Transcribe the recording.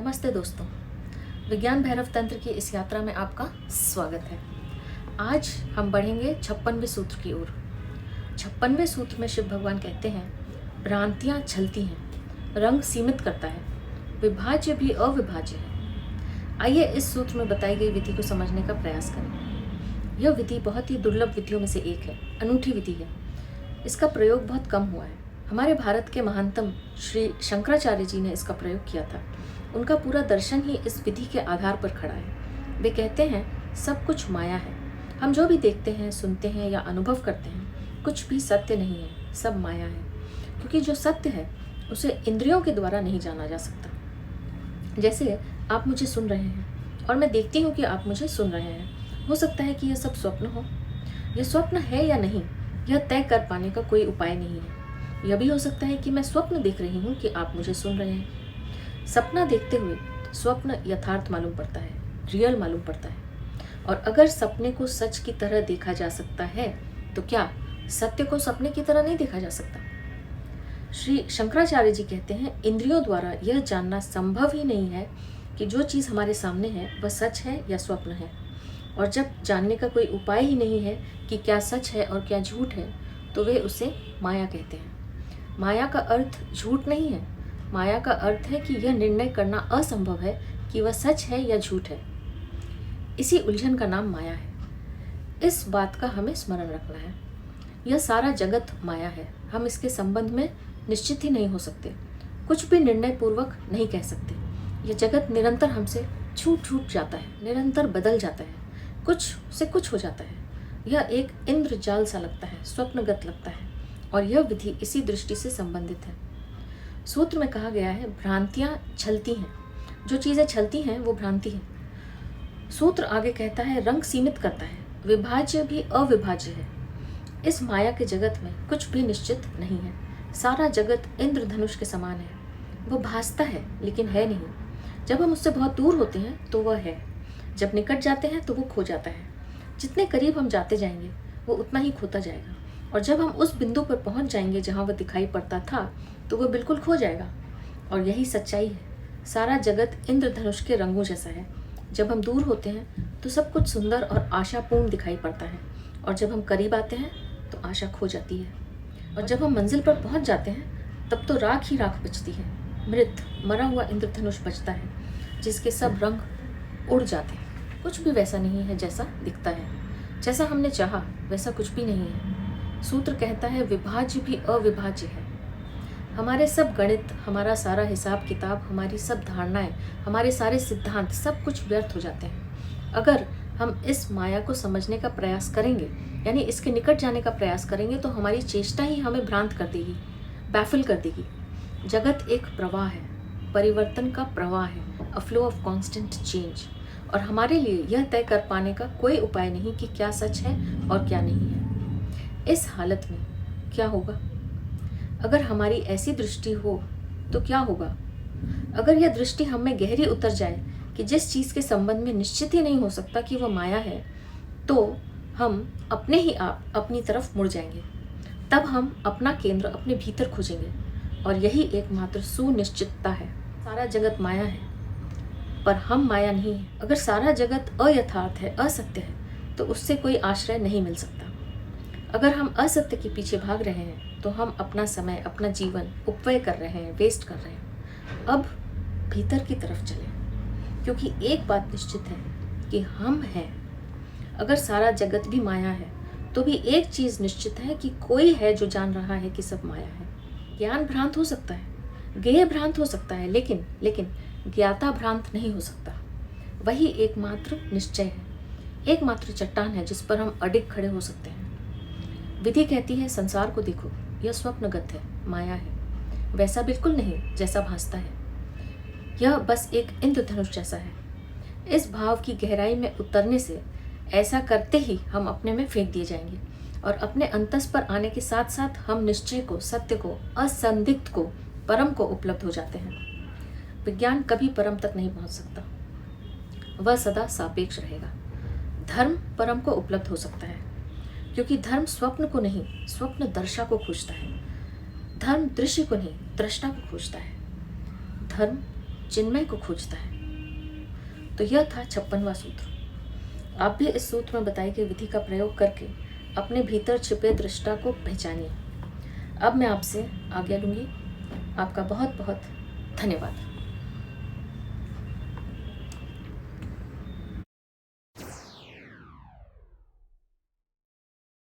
नमस्ते दोस्तों, विज्ञान भैरव तंत्र की इस यात्रा में आपका स्वागत है। आज हम बढ़ेंगे 56वें सूत्र की ओर। 56वें सूत्र में शिव भगवान कहते हैं, भ्रांतियाँ छलती हैं, रंग सीमित करता है, विभाज्य भी अविभाज्य है। आइए इस सूत्र में बताई गई विधि को समझने का प्रयास करें। यह विधि बहुत ही दुर्लभ विधियों में से एक है, अनूठी विधि है। इसका प्रयोग बहुत कम हुआ है। हमारे भारत के महानतम श्री शंकराचार्य जी ने इसका प्रयोग किया था। उनका पूरा दर्शन ही इस विधि के आधार पर खड़ा है। वे कहते हैं, सब कुछ माया है। हम जो भी देखते हैं, सुनते हैं या अनुभव करते हैं, कुछ भी सत्य नहीं है, सब माया है। क्योंकि जो सत्य है उसे इंद्रियों के द्वारा नहीं जाना जा सकता। जैसे आप मुझे सुन रहे हैं और मैं देखती हूँ कि आप मुझे सुन रहे हैं। हो सकता है कि यह सब स्वप्न हो। यह स्वप्न है या नहीं, यह तय कर पाने का कोई उपाय नहीं है। यह भी हो सकता है कि मैं स्वप्न देख रही हूँ कि आप मुझे सुन रहे हैं। सपना देखते हुए स्वप्न यथार्थ मालूम पड़ता है, रियल मालूम पड़ता है। और अगर सपने को सच की तरह देखा जा सकता है तो क्या सत्य को सपने की तरह नहीं देखा जा सकता? श्री शंकराचार्य जी कहते हैं, इंद्रियों द्वारा यह जानना संभव ही नहीं है कि जो चीज़ हमारे सामने है वह सच है या स्वप्न है। और जब जानने का कोई उपाय ही नहीं है कि क्या सच है और क्या झूठ है, तो वे उसे माया कहते हैं। माया का अर्थ झूठ नहीं है। माया का अर्थ है कि यह निर्णय करना असंभव है कि वह सच है या झूठ है। इसी उलझन का नाम माया है। इस बात का हमें स्मरण रखना है। यह सारा जगत माया है। हम इसके संबंध में निश्चित ही नहीं हो सकते, कुछ भी निर्णय पूर्वक नहीं कह सकते। यह जगत निरंतर हमसे छूट जाता है, निरंतर बदल जाता है, कुछ से कुछ हो जाता है। यह एक इंद्रजाल सा लगता है, स्वप्नगत लगता है। और यह विधि इसी दृष्टि से संबंधित है। सूत्र में कहा गया है, भ्रांतियां छलती हैं। जो चीजें छलती हैं वो भ्रांति है। सूत्र आगे कहता है, रंग सीमित करता है, विभाज्य भी अविभाज्य है। इस माया के जगत में कुछ भी निश्चित नहीं है। सारा जगत इंद्रधनुष के समान है। वो भासता है लेकिन है नहीं। जब हम उससे बहुत दूर होते हैं तो वह है, जब निकट जाते हैं तो वो खो जाता है। जितने करीब हम जाते जाएंगे वो उतना ही खोता जाएगा। और जब हम उस बिंदु पर पहुंच जाएंगे जहां वह दिखाई पड़ता था तो वह बिल्कुल खो जाएगा। और यही सच्चाई है। सारा जगत इंद्रधनुष के रंगों जैसा है। जब हम दूर होते हैं तो सब कुछ सुंदर और आशापूर्ण दिखाई पड़ता है। और जब हम करीब आते हैं तो आशा खो जाती है। और जब हम मंजिल पर पहुंच जाते हैं तब तो राख ही राख बचती है। मरा हुआ इंद्रधनुष बचता है, जिसके सब रंग उड़ जाते हैं। कुछ भी वैसा नहीं है जैसा दिखता है। जैसा हमने चाहा वैसा कुछ भी नहीं है। सूत्र कहता है, विभाज्य भी अविभाज्य है। हमारे सब गणित, हमारा सारा हिसाब किताब, हमारी सब धारणाएं, हमारे सारे सिद्धांत, सब कुछ व्यर्थ हो जाते हैं अगर हम इस माया को समझने का प्रयास करेंगे, यानी इसके निकट जाने का प्रयास करेंगे। तो हमारी चेष्टा ही हमें भ्रांत कर देगी, बैफल कर देगी। जगत एक प्रवाह है, परिवर्तन का प्रवाह है, a flow of constant change. और हमारे लिए यह तय कर पाने का कोई उपाय नहीं कि क्या सच है और क्या नहीं है। इस हालत में क्या होगा? अगर हमारी ऐसी दृष्टि हो तो क्या होगा? अगर यह दृष्टि हम में गहरी उतर जाए कि जिस चीज़ के संबंध में निश्चित ही नहीं हो सकता कि वह माया है, तो हम अपने ही आप अपनी तरफ मुड़ जाएंगे। तब हम अपना केंद्र अपने भीतर खोजेंगे। और यही एकमात्र सुनिश्चितता है। सारा जगत माया है पर हम माया नहीं है। अगर सारा जगत अयथार्थ है, असत्य है, तो उससे कोई आश्रय नहीं मिल सकता। अगर हम असत्य के पीछे भाग रहे हैं तो हम अपना समय, अपना जीवन उपव्यय कर रहे हैं, वेस्ट कर रहे हैं। अब भीतर की तरफ चलें, क्योंकि एक बात निश्चित है कि हम हैं। अगर सारा जगत भी माया है तो भी एक चीज निश्चित है कि कोई है जो जान रहा है कि सब माया है। ज्ञान भ्रांत हो सकता है, ज्ञेय भ्रांत हो सकता है, लेकिन ज्ञाता भ्रांत नहीं हो सकता। वही एकमात्र निश्चय है, एकमात्र चट्टान है जिस पर हम अडिग खड़े हो सकते हैं। विधि कहती है, संसार को देखो, यह स्वप्नगत है, माया है। वैसा बिल्कुल नहीं जैसा भासता है। यह बस एक इंद्रधनुष जैसा है। इस भाव की गहराई में उतरने से, ऐसा करते ही हम अपने में फेंक दिए जाएंगे। और अपने अंतस पर आने के साथ साथ हम निश्चय को, सत्य को, असंदिग्ध को, परम को उपलब्ध हो जाते हैं। विज्ञान कभी परम तक नहीं पहुंच सकता, वह सदा सापेक्ष रहेगा। धर्म परम को उपलब्ध हो सकता है, क्योंकि धर्म स्वप्न को नहीं, स्वप्न दर्शा को खोजता है। धर्म दृश्य को नहीं, दृष्टा को खोजता है। धर्म चिन्मय को खोजता है। तो यह था 56वां सूत्र। आप भी इस सूत्र में बताई गई विधि का प्रयोग करके अपने भीतर छिपे दृष्टा को पहचानिए। अब मैं आपसे आज्ञा लूँगी। आपका बहुत बहुत धन्यवाद।